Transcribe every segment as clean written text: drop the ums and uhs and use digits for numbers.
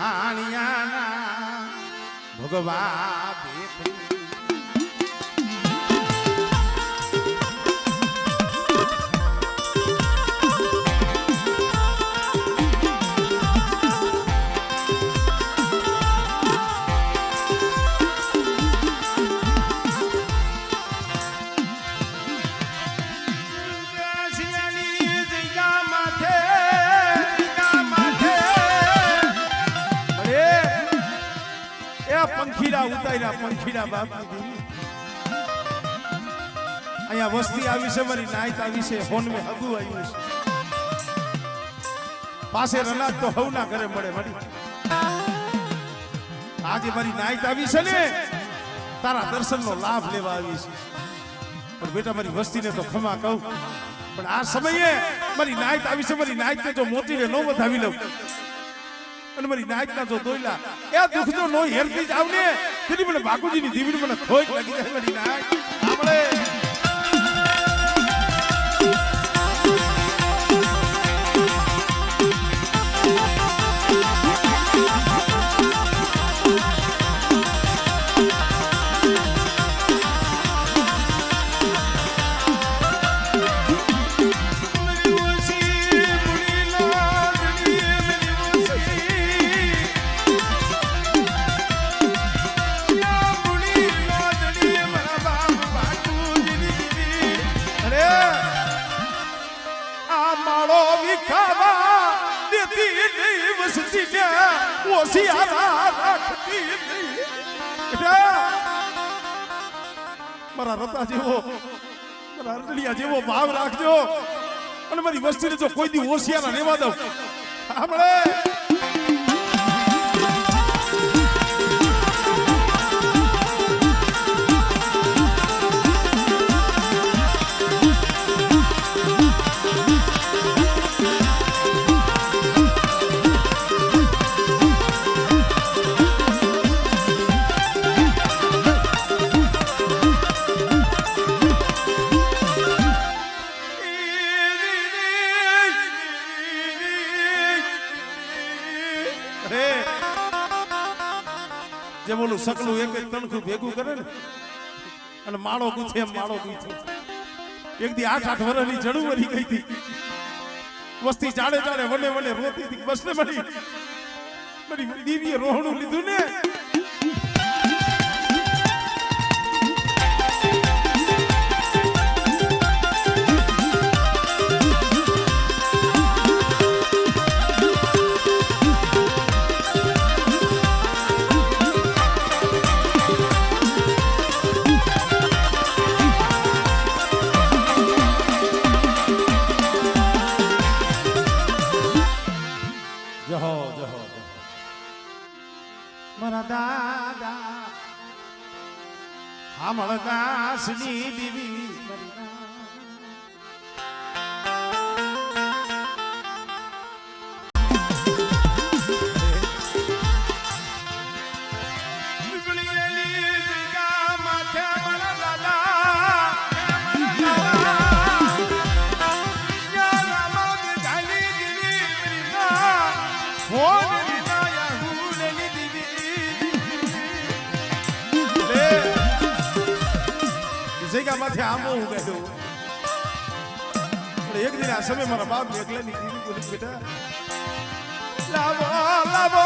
હાણિયાના ભગવા ભેખડી પંખીડા ઉતાર્યા પંખીડા બાપ અહીંયા વસ્તી આવી છે મારી નાઈત આવી છે ફોન મે હગુ આવ્યું છે પાસે રનાજ તો હવના ઘરે મળે મળી આજે મારી નાઈત આવી છે ને તારા દર્શનનો લાભ લેવા આવી છે પણ બેટા મારી વસ્તીને તો ખમા કહું પણ આ સમયે મારી નાઈત આવી છે મારી નાઈતને જો મોતીને ન વધાવી લઉં અને મારી નાઈતના જો દોયલા એ દુઃખ જો નો હેરતી જ આવને તેની મને બાકુજીની દીવીને મને ખોટ લાગી જાય મારી નાઈત આપણે મારા રતા જેવો મારા અરડલિયા જેવો ભાવ રાખજો અને મારી વસ્તીને જો કોઈ દી ઓશિયાના રહેવા દઉં આપણે જે બોલું સકલું એક એક તણખું ભેગું કરે ને અને માળો ગુથે એમ માળો ગુથે એક દી 8-8 વર્ષની જડું મરી ગઈ હતી વસ્તી ચાડે ચાડે વને વને રોતી હતી બસ ને મારી દીવીએ રોહણું લીધું ને મારા દાદા હામળદાસની દીવી જગ્યા માંથી આંબો ઉગાડ્યો એક દિન આ સમય મારા બાપ એકલાની દીવી બોલી બેટા લાવો લાવો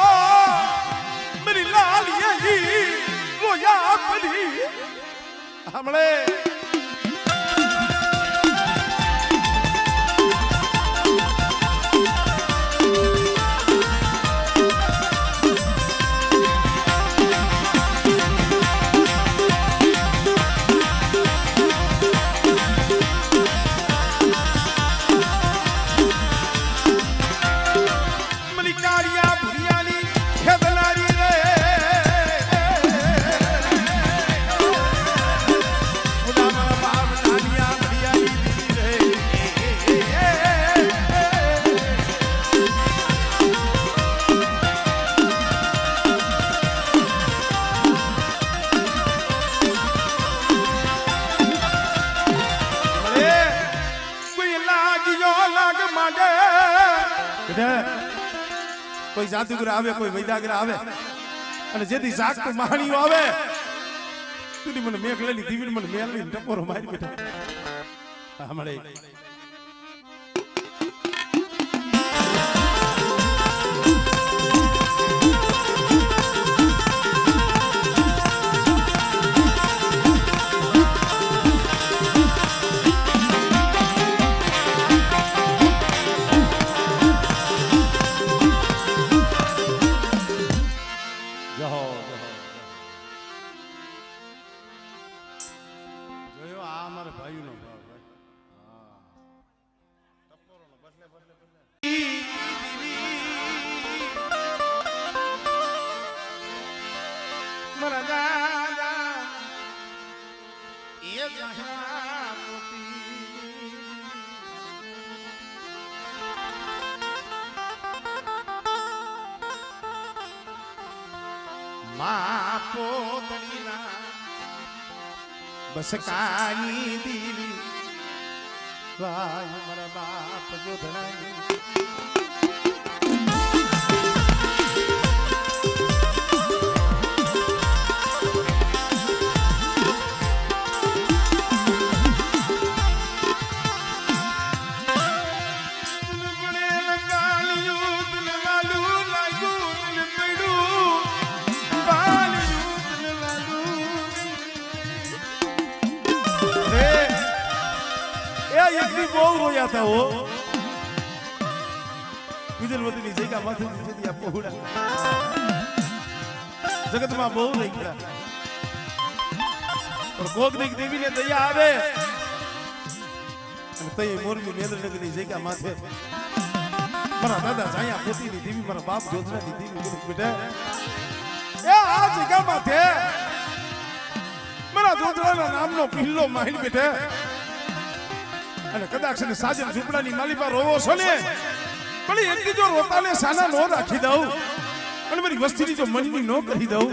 મેરી લાલિયા વો યા પડી હમણે કોઈ જાદુગર આવે, કોઈ વૈદાગર આવે, અને જેથી જાગતું મહાણીઓ આવે તું મને મેઘ લઈ દીવી મને મેલની ટપોરો મારી બેઠા હમણે બસ કાની દીવી વાય મારા બાપ જોધરાય બહુ રોયા હતા હો ગુજરવતીની જગ્યા માથે જતી આ પહોળા જગતમાં બહુ રહી ગયા પણ કોકની દેવીને દયા આવે અને તઈ મોરબી મેદરનગરની જગ્યા માથે મારા દાદા જાયા પોતીની દેવી મારા બાપ જોધરાની દેવી બેટા એ આ જગ્યા માથે મારા જોધરાના નામનો પિલ્લો માહીન બેટા અને કદાચ ને સાજન ઝૂંપડાની માલિપા રોવો છો ને પણ એટલી જો રોતાને સાના નો રાખી દઉં અને મારી વસ્તીની જો મનની નો કરી દઉં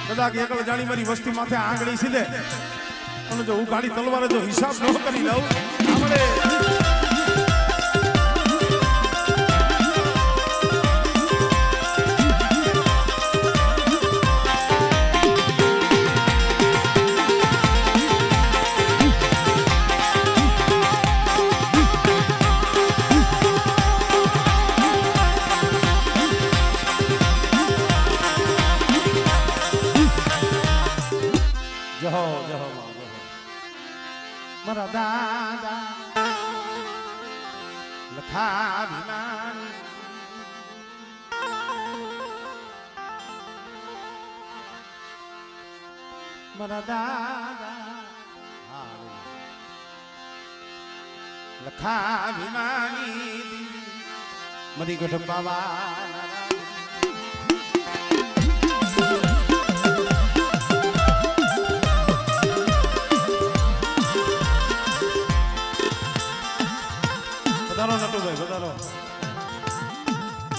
કદાચ એકલ જાણી મારી વસ્તી માથે આંગળી સીધે અને જો હું ગાડી તલવારે જો હિસાબ ન કરી લઉં આપણે મારા દાદા લખા વિમાન મારા દાદા લખા વિમાની મરી ગઢ બાવા વધારો નટુભાઈ વધારો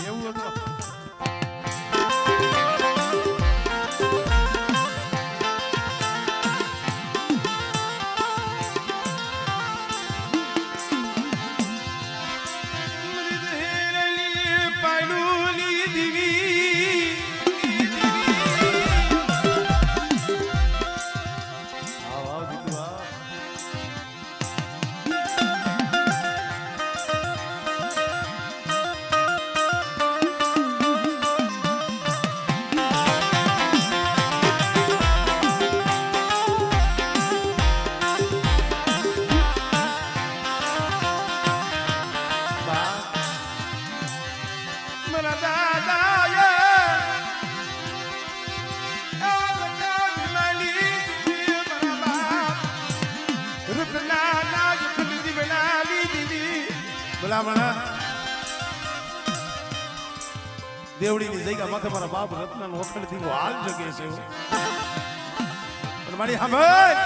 એવું હતું ભલામણા દેવડીની જગ્યા માથે મારા બાપ રત્નાનો વખણથી હાલ જગે છે પણ મારી સાંભળ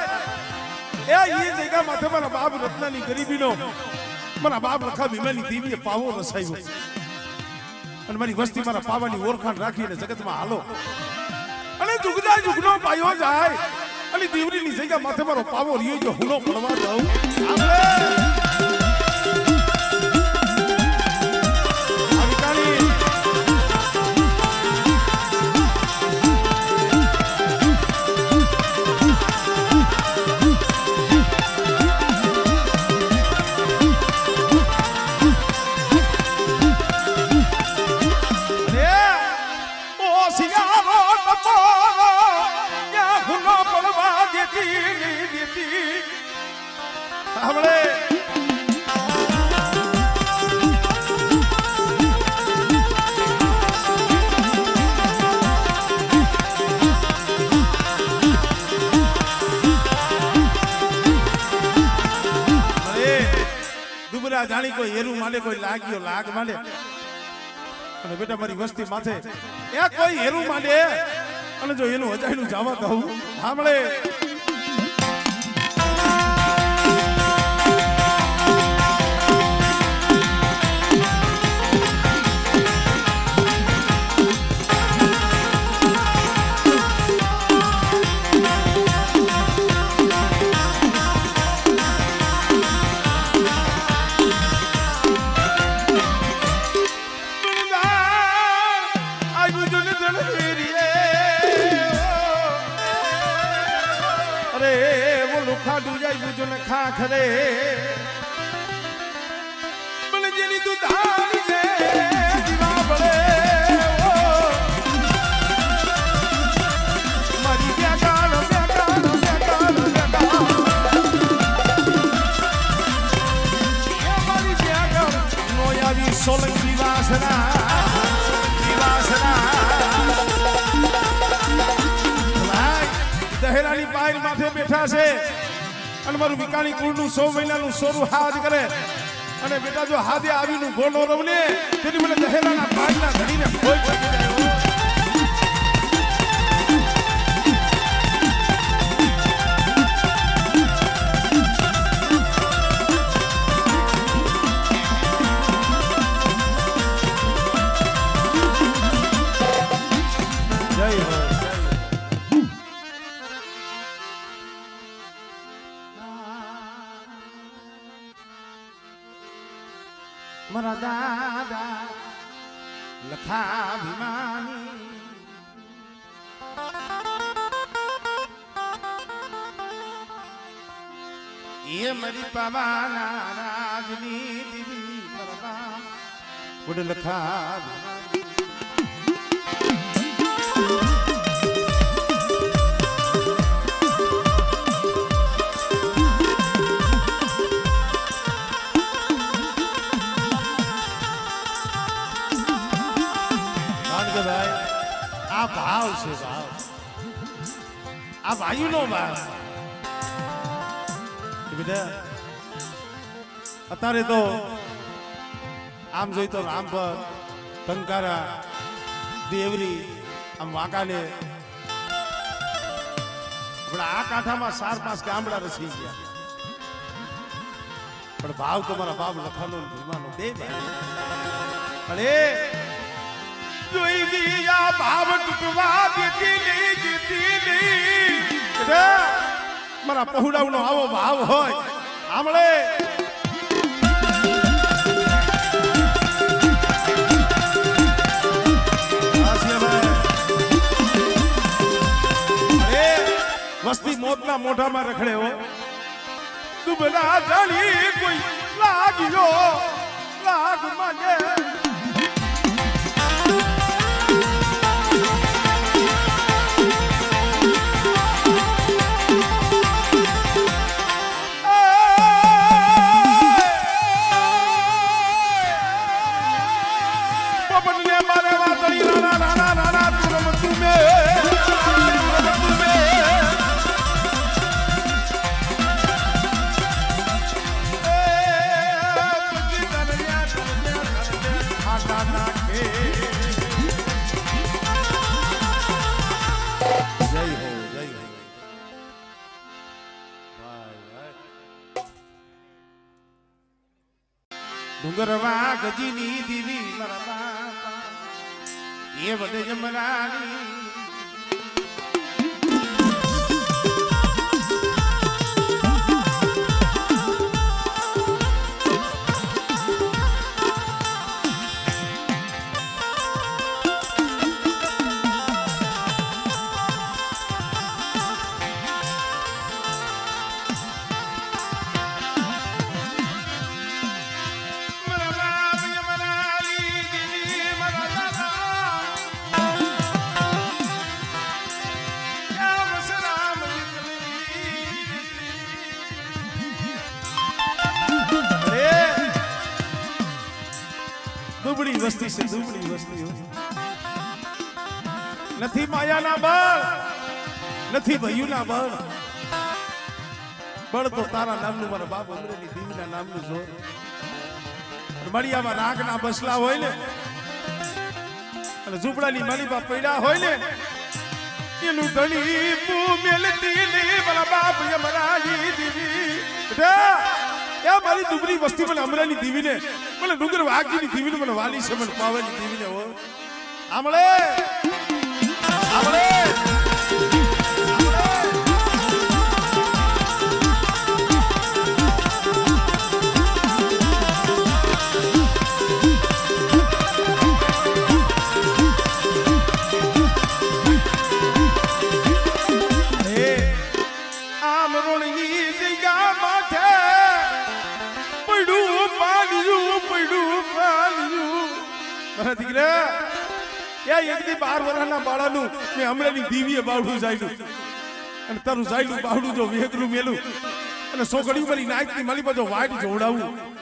એ જગ્યા માથે મારા બાપ રત્નાની ગરીબીનો મારા બાપ લખા ભીમાની દેવીએ પાવો રસાયો અને મારી વસ્તી મારા પાવાની ઓળખાણ રાખીને જગતમાં હાલો અને જુગના જુગનો પાયો જાય અને દેવડીની જગ્યા માથે મારો પાવો રહ્યો જો હુનો પડવા દઉં જાણી કોઈ હેરું માંડે કોઈ લાગ્યો લાગ માંડે અને બેટા મારી વસ્તી માથે એ કોઈ હેરું માંડે અને જો એનું અજાયનું જવા દઉં સાંભળે ખા ખરે બને જેની તું ધારી લે દીવા બળે મારી બેગાળ મારી બેગાળ નો આવી સોલંકી વાસના દહેરાની પાયર માથે બેઠા છે અને મારું વિકાણી કુળનું 100 મહિનાનું સોરું હાથ કરે અને બેટા જો હાથે આવીનું ગોનો રવને તેની મને દહેરાના પાયના ધડીને કોઈ પડી જાય મારા દાદા લખા ભીમાની એ મારી પાવાના રાજની દીવી પરવા ગુડ લખા આ ભાવ છે ભાવ આ ભાઈનો ભાવ બેટા અત્યારે તો આમ જોઈ તો રામપર ટંકારા દેવરી આમ વાંકાને પણ આ કાંઠામાં 4-5 ગામડા રસી ગયા પણ ભાવ તો મારા બાપ લખાનો ભીમાનો બે પણ એ જોઈ ગયા ભાવ તૂટવા દીધી મારા પहुડાવનો આવો ભાવ હોય આમળે વસ્તી મોતના મોઢામાં રખડે હો દુબળા જાણી કોઈ લાગ્યો લાગ માને ડુંગરવા ગજીની દીવી મારા બાપા એ વડે જમરાની દુબળી વસ્તી છે દુબળી વસ્તી નથી માયાના બળ નથી ભયુના બળ બળ તો તારા નામનું મારા બાપ અમરેલી દીવીના નામનું જોર મળિયામાં રાગના બસલા હોય ને અને ઝૂંપડાની માલીપા પડ્યા હોય ને એનું ધણી મેલતી ને મારા બાપ યમરાજી દીવી એ મારી દુબળી વસ્તી મને અમરેલી દીવીને મને ડુંગર વાઘજીની દીવીને મને વાલી છે મને પાવાની દીવીને હો આમળે આમળે દીકરા એક દી 12 વર્ષના બાળાનું મેં અમરેલી દીવીએ બાવડું જાયલું અને તારું જાયલું બાવડું જો વેગરું મેલું અને સોગડી મારી નાઈટની માલી બાજુ વાઈટ જોડાવું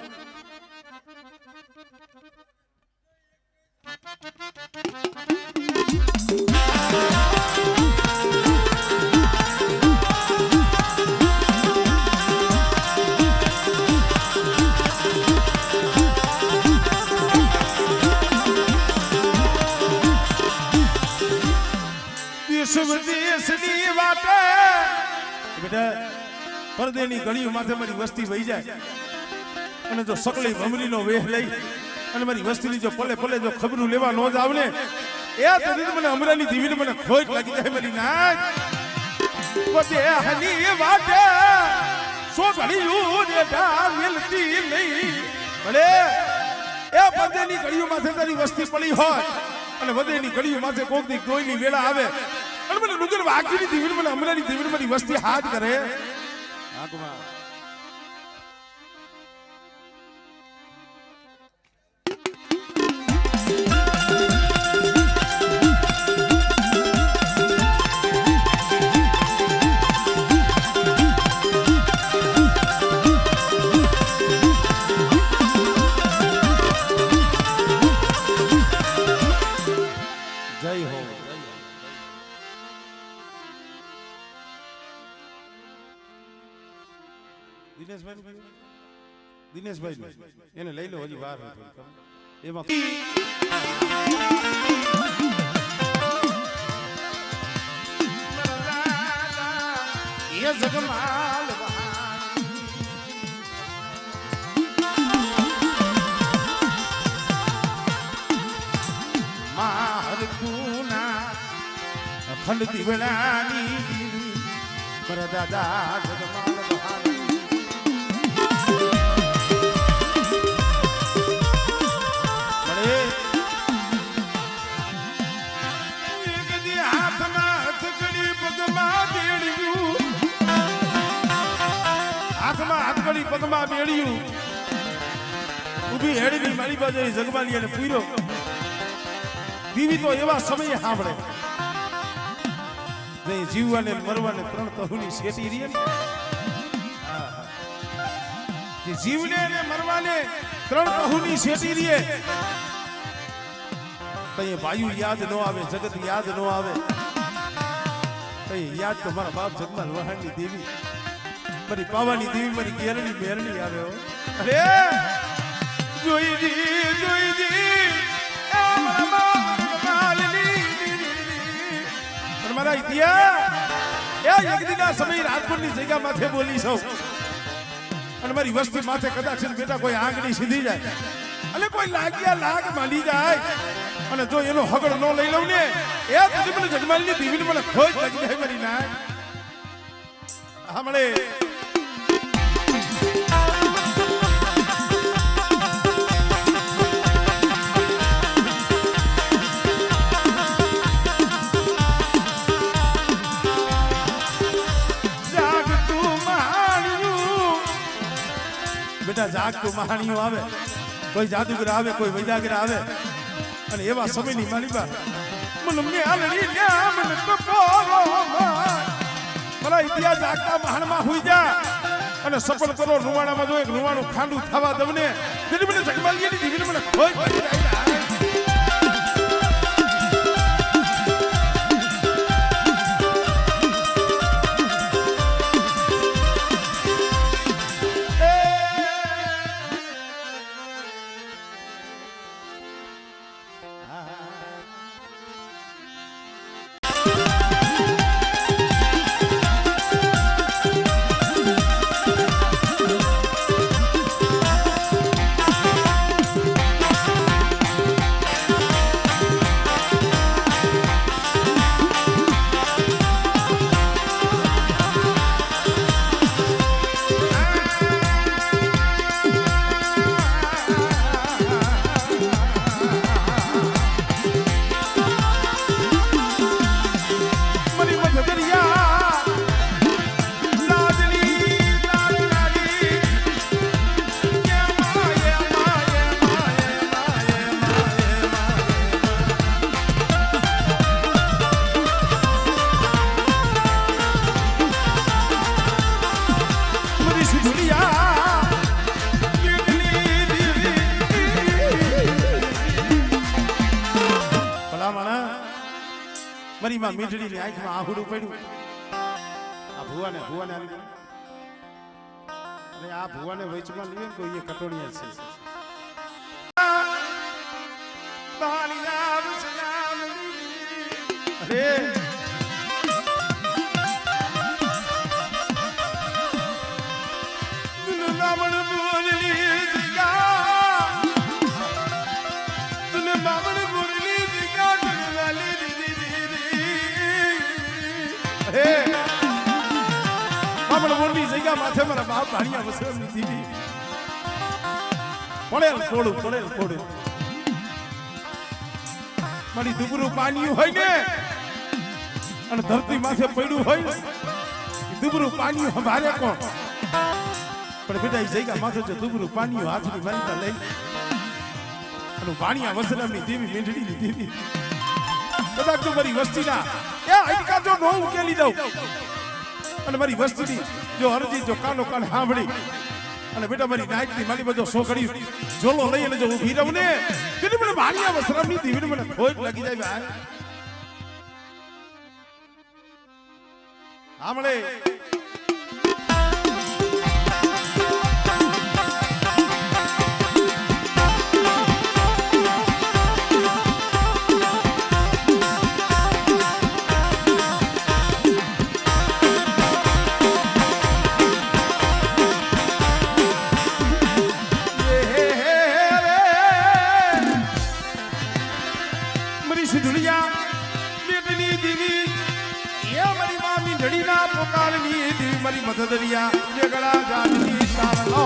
દેશની વાટે બેટા પરદેની ગળીઓ માથે મારી વસ્તી વહી જાય અને જો સકલી ભમરીનો વેહ લઈ અને મારી વસ્તીની જો પલે પલે જો ખબરું લેવા નો જ આવને એ તેથી મને અમરેલી દીવીને મને ખોટ લાગી જાય મારી નાચ પોતે હની વાટે સો ઘડીયું દેતા મિલતી નહીં ભલે એ પરદેની ગળીઓ માથે તારી વસ્તી પડી હોય અને વધેની ગળીઓ માથે કોકની કોઈની વેળા આવે અને મને ડુંગર વાઘજીની દીવીને મને અમરેલી દીવીને મારી વસ્તી હાથ કરે આગમાં જય હો દિનેશભાઈ એને લઈ લો હજી વાર એમાં એ જગમાલ માર કુના અખંડ દીવડાની મારા દાદા જગમાલ હાથકડી પગમાં બેડ્યું ઊભી હેડવી મારી બાજુ જગમાલી અને પૂરો દીવી તો એવા સમયે સાંભળે નહીં જીવવાને મરવાને ત્રણ તહુની શેટી રહી ને જે જીવને અને મરવાને ત્રણ તહુની શેટી રહી કઈ વાયુ યાદ ન આવે જગત યાદ ન આવે કઈ યાદ તો મારા બાપ જગમાલ વહાણની દેવી મારી પાવાની દેવી મારી ઘેરણી મેરણી આવ્યો અરે જોઈ જી મારા ઇતિહાસ એ એક દિના સમય રાજપુરની જગ્યા માથે બોલી સૌ અને મારી વસ્તી માથે કદાચ બેટા કોઈ આંગળી સીધી જાય એટલે કોઈ લાગ્યા લાગ માંડી જાય અને જો એનો હગડ ન લઈ લઉં ને એ પછી મને જગમાલની દીવીને મને ખોજ લાગી જાય મારી ના હમણે બેટા જાગતું મહાણીઓ આવે કોઈ જાદુગર આવે કોઈ વૈદાગર આવે અને એવા સમયની માલિકા મને મેલડી લ્યા મને કપોરો મારા ઇતિહાસ જાગતા મહાણમાં હોઈ જા અને સફળ કરો રૂવાણામાં જો એક રૂવાણું ખાંડું થવા દવને તેથી મને જગમાલજીની દીવીને મને ખોઈ પડી જાય મારી માં મીઠડીની આંખમાં આહુડું પડ્યું આ ભુવાને અરે આ ભુવાને વચમાં લઈએ ને કોઈ એ કટોળિયા છે માથે મારા બાપ ભાણિયા વસર નથી પડેલ કોડું મારી દુબરું પાણીયું હોય ને અને ધરતી માથે પડ્યું હોય ને દુબરું પાણીયું હમારે કોણ પણ બેટા એ જગ્યા માથે જો દુબરું પાણીયું હાથની માનતા લઈ અને ભાણિયા વસરામની દેવી મીંઢડીની દેવી કદાચ તો મારી વસ્તીના એ આઈકા જો નો ઉકેલી દઉં અને મારી વસ્તીની જો અરજી જો કાનો કાન સાંભળી અને બેટા મારી નાઈટની મારી બધો સોકડી જોલો લઈ અને જો ઊભી રહું ને તેથી મને ભાણિયા વસરામની દેવીને મને ખોટ લાગી જાય ભાઈ આમળે મારી મધદરિયા જગડા જાનની સારલો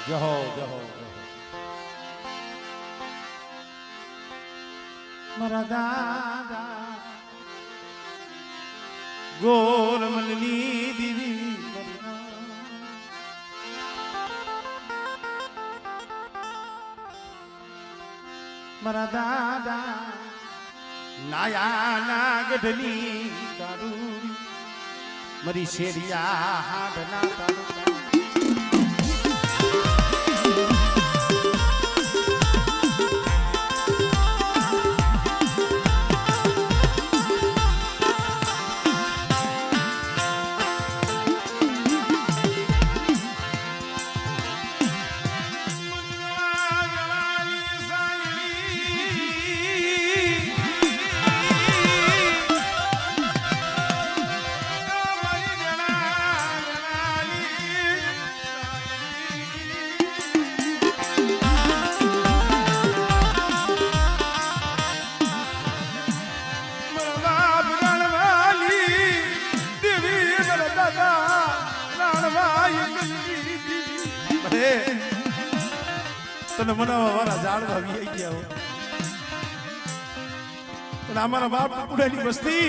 જહો જહો મારા દાદા ગોરમલની દીવી મારા દાદા નાયા ના ગઢની કારુડી મારી શેરિયા હાડના તાલુકા અરે તને મનાવા વાળા ઝાડવા વી ગયા હો પણ અમારા બાપ ટુકડાની વસ્તી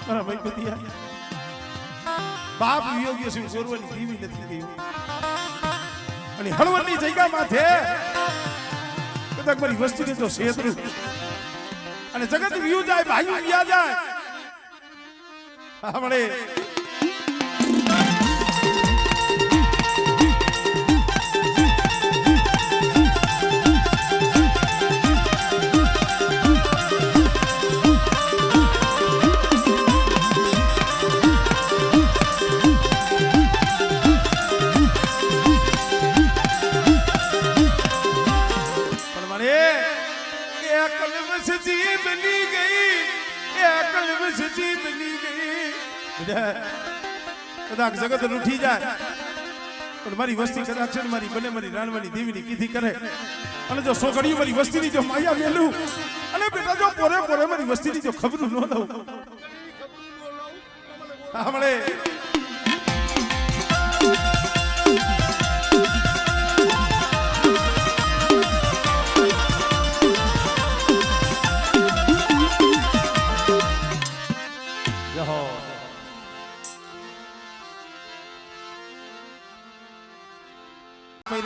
મારા ભાઈ બતિયા બાપ વિયોગ્ય છે સોરવાની જીવી નથી ગયું અને હળવદની જગ્યામાં છે કદાચ મારી વસ્તીને જો શેતરું અને જગત વ્યુ જાય ભાઈ વ્યા જાય આપણે કદાચ જગત લૂઠી જાય પણ મારી વસ્તી કદાચ છે મારી બને મારી રાણવાની દેવીની કીધી કરે અને જો સોગડીઓ મારી વસ્તીની જો માયા મેલું અને બેટા જો પોરે પોરે મારી વસ્તીની જો ખબર ન દઉં આપણે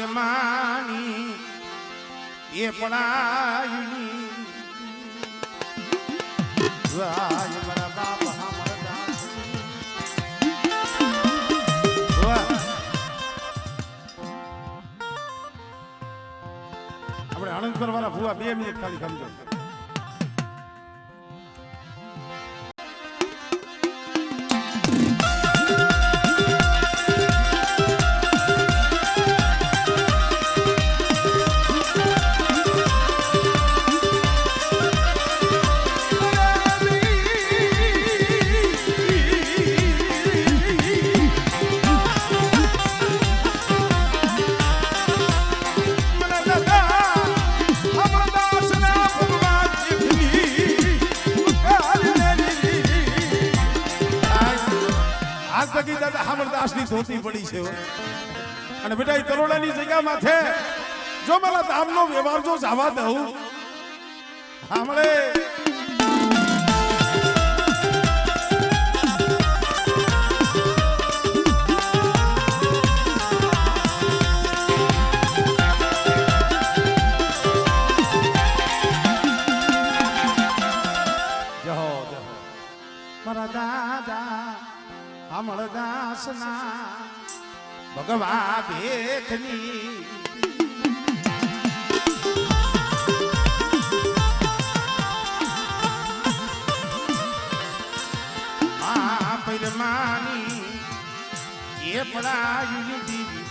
માની એ પડાઈ વાય મારા બાપ આપણે આણંદપુર વાળા ભુવા 2 મિનિટ ખાલી સમજો ધોતી પડી છે અને બેટા એ તરોડાની જગ્યામાં છે જો મારા ધામનો વ્યવહાર જો જવા દઉં સાંભળે મારા દાદા અમરદાસના ભગવા ભેખની આ પરમાની એ પડાયું દીવી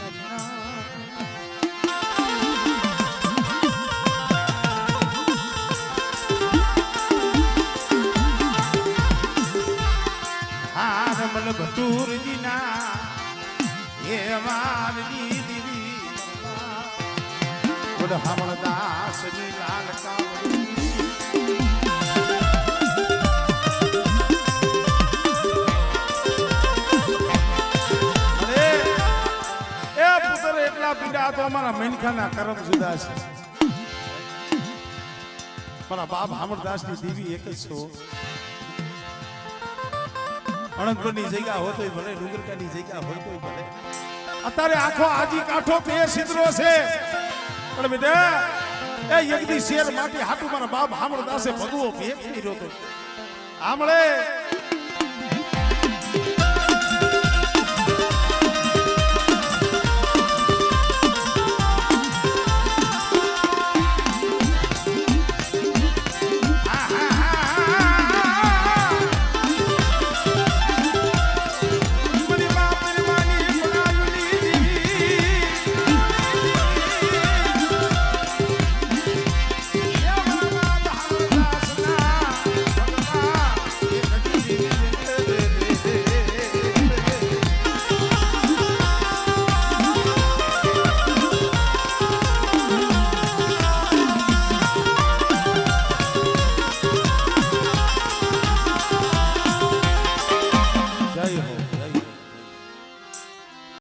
રમલ ભટુરજીના એ મારની દીવી ગોડ હમણદાસની લાલ અરે એ પુત્ર એટલા પીડા તો અમારા મેનખાના કરમ જુદા છે મારા બાપ હમણદાસની દેવી એક જ છો અણંદપુરની જગ્યા હોય તોય ભલે ડુંગરકાની જગ્યા હોય તોય ભલે અત્યારે આખો આજી કાઠો પે સિદ્રો છે પણ બેટા એ યજ્ઞી શેર માટી હાટુ મારા બાપ હામળદાસે ભગવો ભેગ કર્યો તો આમળે